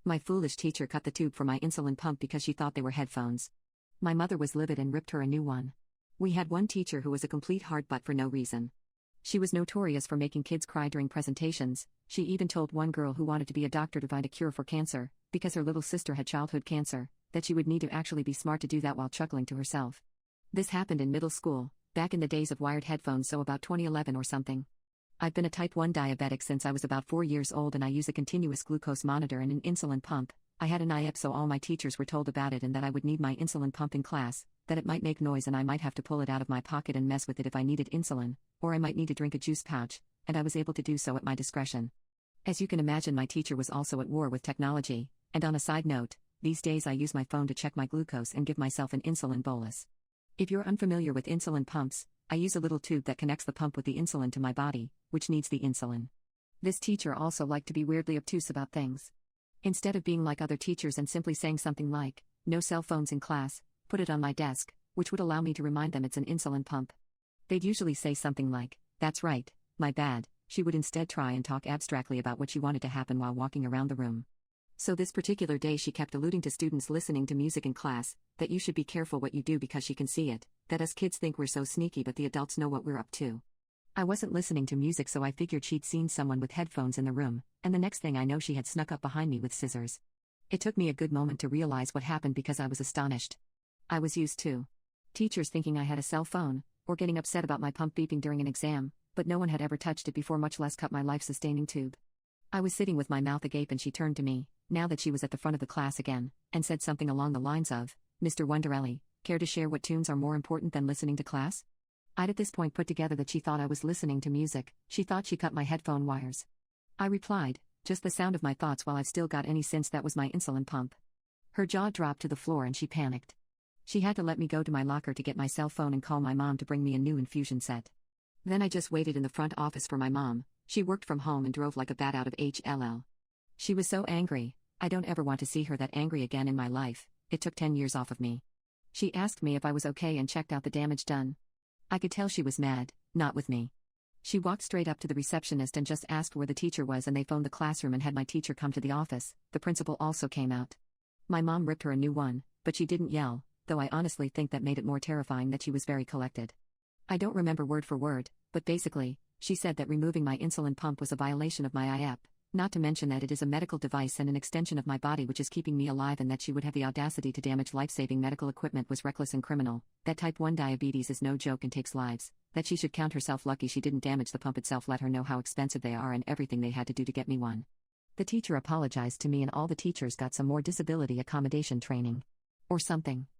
My foolish teacher cut the tube for my insulin pump because she thought they were headphones. My mother was livid and ripped her a new one. We had one teacher who was a complete hard butt for no reason. She was notorious for making kids cry during presentations. She even told one girl who wanted to be a doctor to find a cure for cancer, because her little sister had childhood cancer, that she would need to actually be smart to do that while chuckling to herself. This happened in middle school, back in the days of wired headphones, so about 2011 or something. I've been a type 1 diabetic since I was about 4 years old, and I use a continuous glucose monitor and an insulin pump. I had an IEP, so all my teachers were told about it and that I would need my insulin pump in class, that it might make noise and I might have to pull it out of my pocket and mess with it if I needed insulin, or I might need to drink a juice pouch, and I was able to do so at my discretion. As you can imagine, my teacher was also at war with technology, and on a side note, these days I use my phone to check my glucose and give myself an insulin bolus. If you're unfamiliar with insulin pumps, I use a little tube that connects the pump with the insulin to my body, which needs the insulin. This teacher also liked to be weirdly obtuse about things. Instead of being like other teachers and simply saying something like, "No cell phones in class," put it on my desk, which would allow me to remind them it's an insulin pump. They'd usually say something like, "That's right, my bad." She would instead try and talk abstractly about what she wanted to happen while walking around the room. So this particular day she kept alluding to students listening to music in class, that you should be careful what you do because she can see it, that us kids think we're so sneaky but the adults know what we're up to. I wasn't listening to music, so I figured she'd seen someone with headphones in the room, and the next thing I know she had snuck up behind me with scissors. It took me a good moment to realize what happened because I was astonished. I was used to teachers thinking I had a cell phone, or getting upset about my pump beeping during an exam, but no one had ever touched it before, much less cut my life-sustaining tube. I was sitting with my mouth agape and she turned to me, now that she was at the front of the class again, and said something along the lines of, "Mr. Wonderelli, care to share what tunes are more important than listening to class?" I'd at this point put together that she thought I was listening to music. She thought she cut my headphone wires. I replied, "Just the sound of my thoughts while I've still got any sense, that was my insulin pump." Her jaw dropped to the floor and she panicked. She had to let me go to my locker to get my cell phone and call my mom to bring me a new infusion set. Then I just waited in the front office for my mom. She worked from home and drove like a bat out of HLL. She was so angry. I don't ever want to see her that angry again in my life. It took 10 years off of me. She asked me if I was okay and checked out the damage done. I could tell she was mad, not with me. She walked straight up to the receptionist and just asked where the teacher was, and they phoned the classroom and had my teacher come to the office. The principal also came out. My mom ripped her a new one, but she didn't yell, though I honestly think that made it more terrifying that she was very collected. I don't remember word for word, but basically, she said that removing my insulin pump was a violation of my IEP, not to mention that it is a medical device and an extension of my body which is keeping me alive, and that she would have the audacity to damage life-saving medical equipment was reckless and criminal, that type 1 diabetes is no joke and takes lives, that she should count herself lucky she didn't damage the pump itself, let her know how expensive they are and everything they had to do to get me one. The teacher apologized to me and all the teachers got some more disability accommodation training. Or something.